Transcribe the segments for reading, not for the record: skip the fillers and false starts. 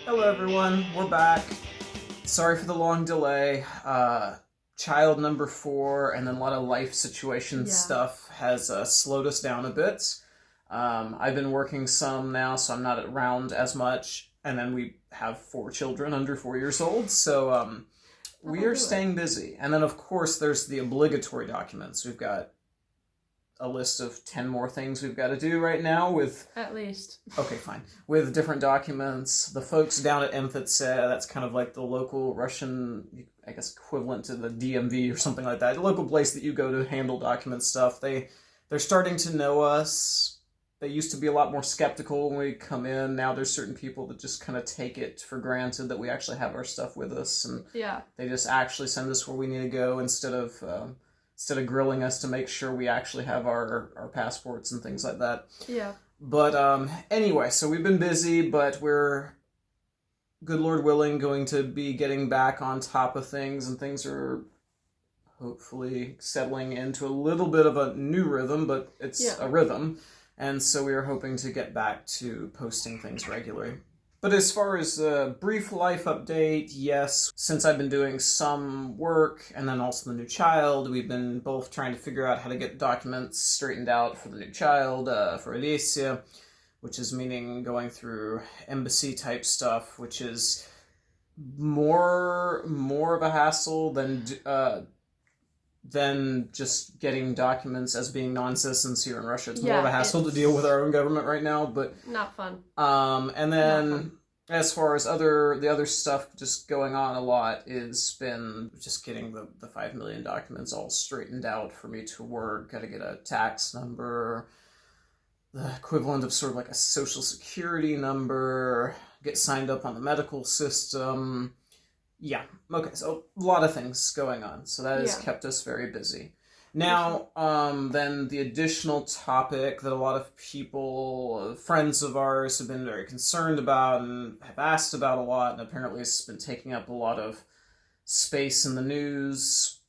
Hello, everyone. We're back. Sorry for the long delay. Child number 4, and then a lot of life situation stuff has slowed us down a bit. I've been working some now, so I'm not around as much. And then we have 4 children under 4 years old, so we are staying busy. And then, of course, there's the obligatory documents. We've got a list of 10 more things we've got to do right now with... At least. Okay, fine. With different documents. The folks down at MFITSE, that's kind of like the local Russian, I guess, equivalent to the DMV or something like that. The local place that you go to handle document stuff. They're starting to know us. They used to be a lot more skeptical when we come in. Now there's certain people that just kind of take it for granted that we actually have our stuff with us. And they just actually send us where we need to go instead of grilling us to make sure we actually have our passports and things like that. Yeah. But anyway, so we've been busy, but we're, good Lord willing, going to be getting back on top of things, and things are hopefully settling into a little bit of a new rhythm, but it's a rhythm. And so we are hoping to get back to posting things regularly. But as far as a brief life update, yes, since I've been doing some work and then also the new child, we've been both trying to figure out how to get documents straightened out for the new child, for Alicia, which is meaning going through embassy type stuff, which is more of a hassle than just getting documents as being non-citizens here in Russia. It's more of a hassle to deal with our own government right now, but... Not fun. And then, as far as the other stuff just going on a lot, is been just getting the 5 million documents all straightened out for me to work. Gotta get a tax number, the equivalent of sort of like a social security number, get signed up on the medical system. Yeah, okay, so a lot of things going on, so that has kept us very busy. Now, then the additional topic that a lot of people, friends of ours, have been very concerned about and have asked about a lot, and apparently it's been taking up a lot of space in the news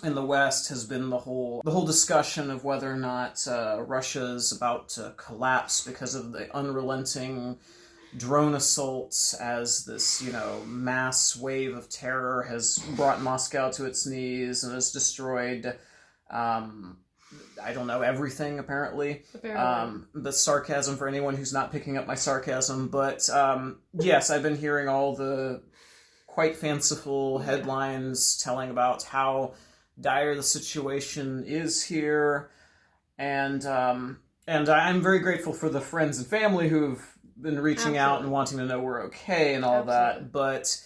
in the West, has been the whole discussion of whether or not Russia's about to collapse because of the unrelenting drone assaults, as this, mass wave of terror has brought Moscow to its knees and has destroyed, I don't know, everything, apparently. The sarcasm for anyone who's not picking up my sarcasm, but yes, I've been hearing all the quite fanciful headlines telling about how dire the situation is here, and I'm very grateful for the friends and family who've been reaching out and wanting to know we're okay and all that, but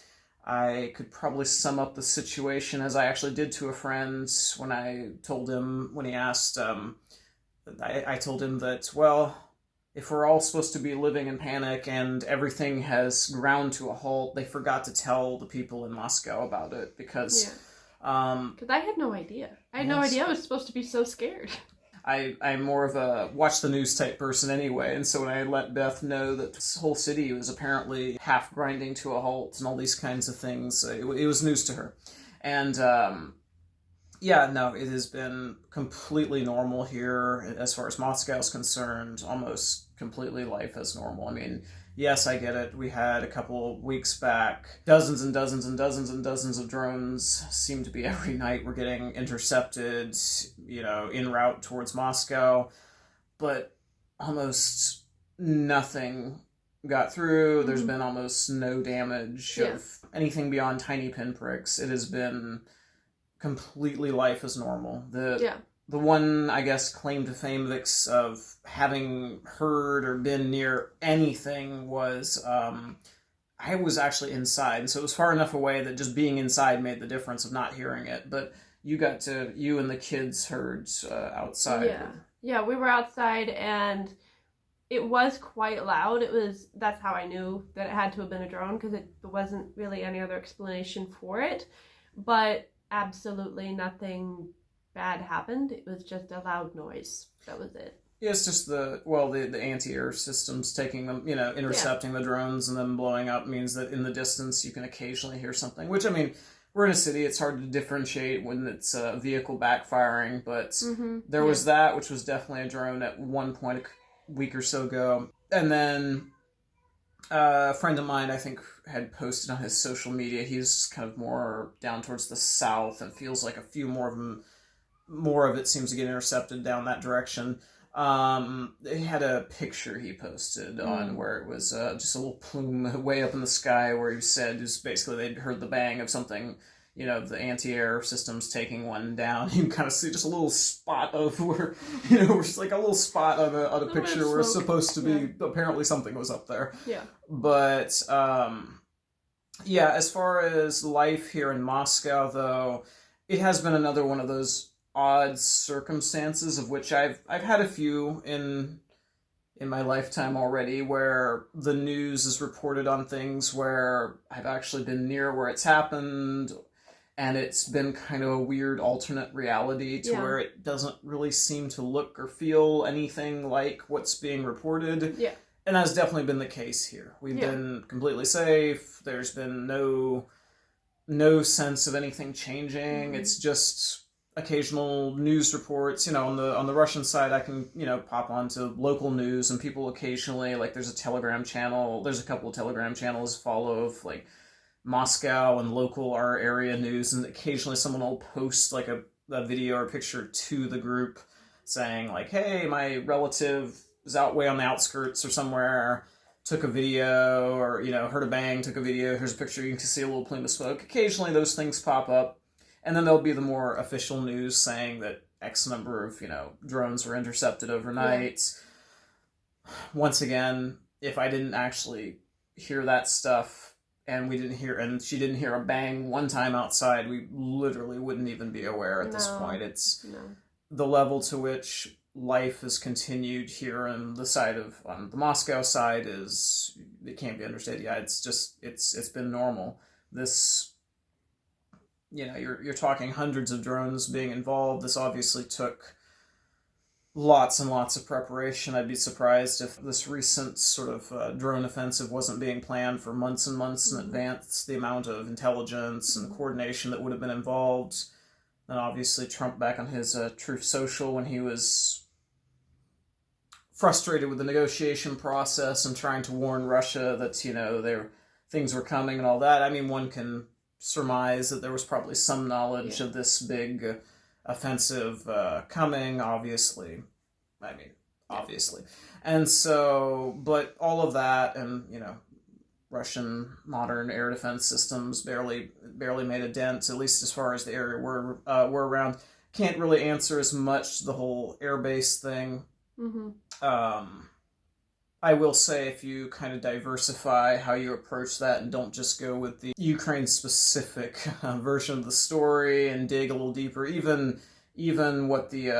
I could probably sum up the situation as I actually did to a friend when I told him, when he asked, I told him that, well, if we're all supposed to be living in panic and everything has ground to a halt, they forgot to tell the people in Moscow about it, because... Because I had no idea. I had no idea I was supposed to be so scared. I'm more of a watch the news type person anyway, and so when I let Beth know that this whole city was apparently half grinding to a halt and all these kinds of things, it was news to her. And it has been completely normal here as far as Moscow is concerned, almost completely life as normal. I mean, yes, I get it. We had a couple of weeks back, dozens and dozens and dozens and dozens of drones, seem to be every night, were getting intercepted, en route towards Moscow, but almost nothing got through. There's been almost no damage of anything beyond tiny pinpricks. It has been completely life as normal. The one, I guess, claim to fame of having heard or been near anything was, I was actually inside, and so it was far enough away that just being inside made the difference of not hearing it, but you and the kids heard outside. Yeah, we were outside, and it was quite loud. That's how I knew that it had to have been a drone, because there wasn't really any other explanation for it, but absolutely nothing bad happened. It was just a loud noise. That was it. Yeah, it's just the anti-air systems taking them, intercepting the drones and then blowing up means that in the distance you can occasionally hear something, which, I mean, we're in a city. It's hard to differentiate when it's a vehicle backfiring, but there Yeah. was that, which was definitely a drone at one point a week or so ago. And then a friend of mine, I think, had posted on his social media. He's kind of more down towards the south, and feels like a few more of it seems to get intercepted down that direction. He had a picture he posted on where it was just a little plume way up in the sky, where he said it was basically they'd heard the bang of something, the anti-air systems taking one down. You can kind of see just a little spot of where, just like a little spot on a picture where it's supposed to be, apparently something was up there. Yeah. But, yeah, as far as life here in Moscow, though, it has been another one of those odd circumstances, of which I've had a few in my lifetime already, where the news is reported on things where I've actually been near where it's happened, and it's been kind of a weird alternate reality to where it doesn't really seem to look or feel anything like what's being reported. Yeah. And that's definitely been the case here. We've been completely safe. There's been no sense of anything changing. It's just occasional news reports. On the Russian side, I can pop onto local news, and people occasionally, like, there's a Telegram channel. There's a couple of Telegram channels follow of like Moscow and local our area news, and occasionally someone will post like a video or picture to the group saying like, "Hey, my relative is out way on the outskirts or somewhere. Took a video," or heard a bang, took a video. Here's a picture. You can see a little plume of smoke. Occasionally, those things pop up. And then there'll be the more official news saying that X number of, drones were intercepted overnight. Yeah. Once again, if I didn't actually hear that stuff, and she didn't hear a bang one time outside, we literally wouldn't even be aware at this point. It's the level to which life has continued here on the Moscow side it can't be understated. Yeah, it's been normal. This, you're talking hundreds of drones being involved. This obviously took lots and lots of preparation. I'd be surprised if this recent sort of drone offensive wasn't being planned for months and months in advance. The amount of intelligence and coordination that would have been involved. And obviously Trump, back on his Truth Social, when he was frustrated with the negotiation process and trying to warn Russia that things were coming and all that. I mean, one can surmise that there was probably some knowledge of this big offensive coming, obviously. And so, but all of that, and Russian modern air defense systems barely made a dent, at least as far as the area we're around. Can't really answer as much to the whole airbase thing. I will say, if you kind of diversify how you approach that and don't just go with the Ukraine-specific version of the story and dig a little deeper, even what the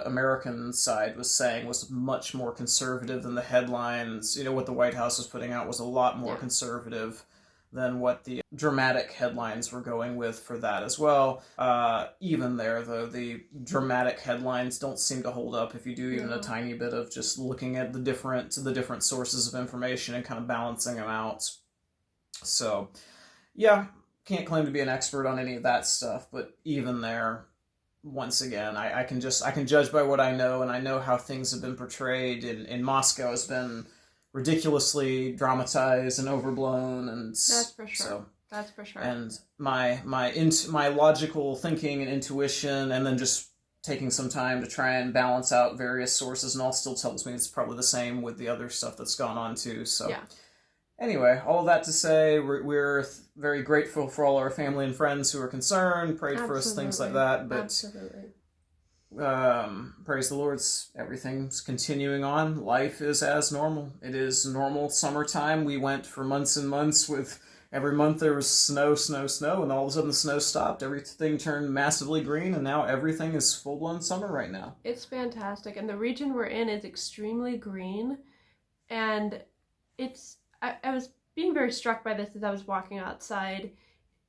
American side was saying was much more conservative than the headlines. What the White House was putting out was a lot more conservative than what the dramatic headlines were going with for that as well. Even there, though, the dramatic headlines don't seem to hold up if you do even a tiny bit of just looking at the different sources of information and kind of balancing them out. So, yeah, can't claim to be an expert on any of that stuff, but even there, once again, I can judge by what I know, and I know how things have been portrayed in Moscow has been ridiculously dramatized and overblown, and that's for sure. So, that's for sure. And my logical thinking and intuition, and then just taking some time to try and balance out various sources, and all still tells me it's probably the same with the other stuff that's gone on too. So, anyway, all that to say, we're very grateful for all our family and friends who are concerned, prayed for us, things like that. But praise the Lord, everything's continuing on. Life is as normal. It is normal summertime. We went for months and months with every month there was snow, and all of a sudden the snow stopped. Everything turned massively green, and now everything is full-blown summer right now. It's fantastic, and the region we're in is extremely green, and I was being very struck by this as I was walking outside.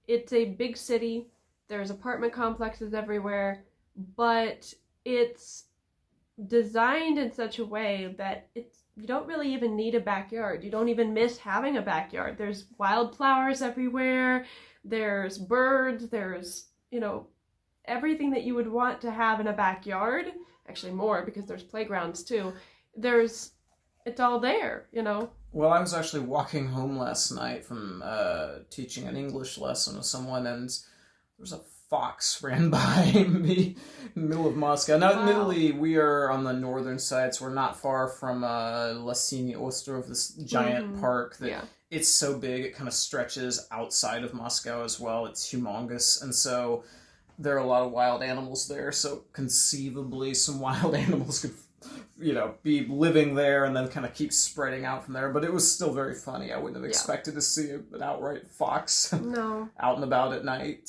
It's a big city. There's apartment complexes everywhere, but it's designed in such a way that you don't really even need a backyard. You don't even miss having a backyard. There's wildflowers everywhere. there's birds, there's, everything that you would want to have in a backyard. Actually more, because there's playgrounds too. It's all there, Well, I was actually walking home last night from teaching an English lesson with someone, and there was a fox ran by me in the middle of Moscow. Now, Wow. admittedly, we are on the northern side, so we're not far from Lasiny Ostrov, this giant park that Yeah. it's so big, it kind of stretches outside of Moscow as well. It's humongous, and so there are a lot of wild animals there, so conceivably some wild animals could be living there and then kind of keep spreading out from there. But it was still very funny. I wouldn't have expected to see an outright fox No. out and about at night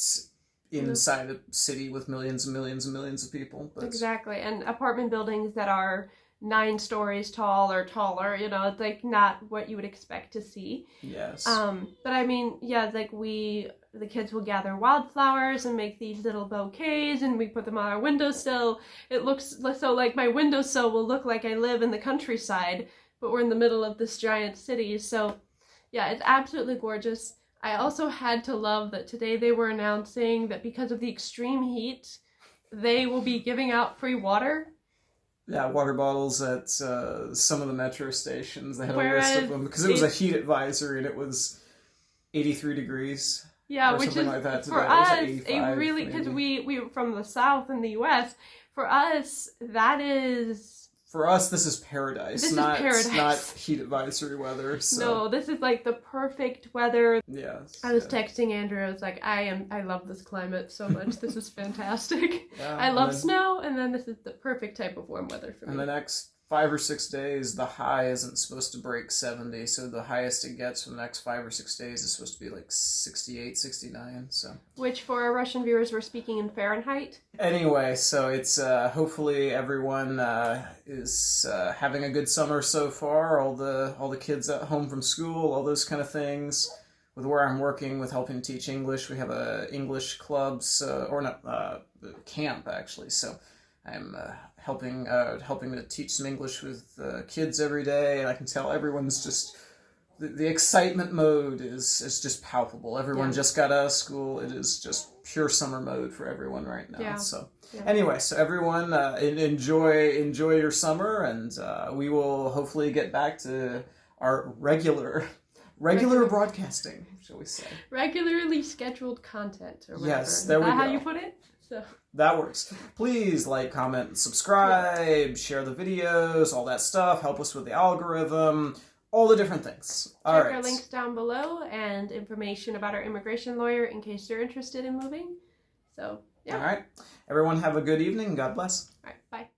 inside a city with millions and millions and millions of people. But Exactly. And apartment buildings that are 9 stories tall or taller, it's like not what you would expect to see. yes. But I mean, yeah, like the kids will gather wildflowers and make these little bouquets, and we put them on our windowsill. It looks so like my windowsill will look like I live in the countryside, but we're in the middle of this giant city. So yeah, it's absolutely gorgeous. I also had to love that today they were announcing that because of the extreme heat, they will be giving out free water. Yeah, water bottles at some of the metro stations. They had a Whereas list of them because it was a heat advisory and it was 83 degrees. Yeah, or which is something like that today. for It was us like 85 a really, because maybe. we were from the South in the U.S. For us, that is For us, this is paradise. This is not, paradise. Not heat advisory weather. So. no. This is like the perfect weather. Yes. I was texting Andrew. I was like, I love this climate so much. This is fantastic. Yeah, I love and then, snow, and then this is the perfect type of warm weather for me. And the next 5 or 6 days, the high isn't supposed to break 70, so the highest it gets for the next 5 or 6 days is supposed to be like 68, 69, so. Which, for our Russian viewers, we're speaking in Fahrenheit. Anyway, so it's hopefully everyone is having a good summer so far. All the kids at home from school, all those kind of things. With where I'm working with helping teach English, we have a English club, camp actually. So I'm helping to teach some English with kids every day, and I can tell everyone's just. The excitement mode is just palpable. Everyone just got out of school. It is just pure summer mode for everyone right now. Yeah. So Yeah. anyway, so everyone enjoy your summer, and we will hopefully get back to our regular broadcasting, shall we say? Regularly scheduled content, or whatever. Yes, there we Is that go. how you put it? So. That works. Please like, comment, and subscribe, share the videos, all that stuff. Help us with the algorithm. All the different things. All Check right. our links down below and information about our immigration lawyer in case you're interested in moving. So, yeah. All right. Everyone have a good evening. God bless. All right, bye.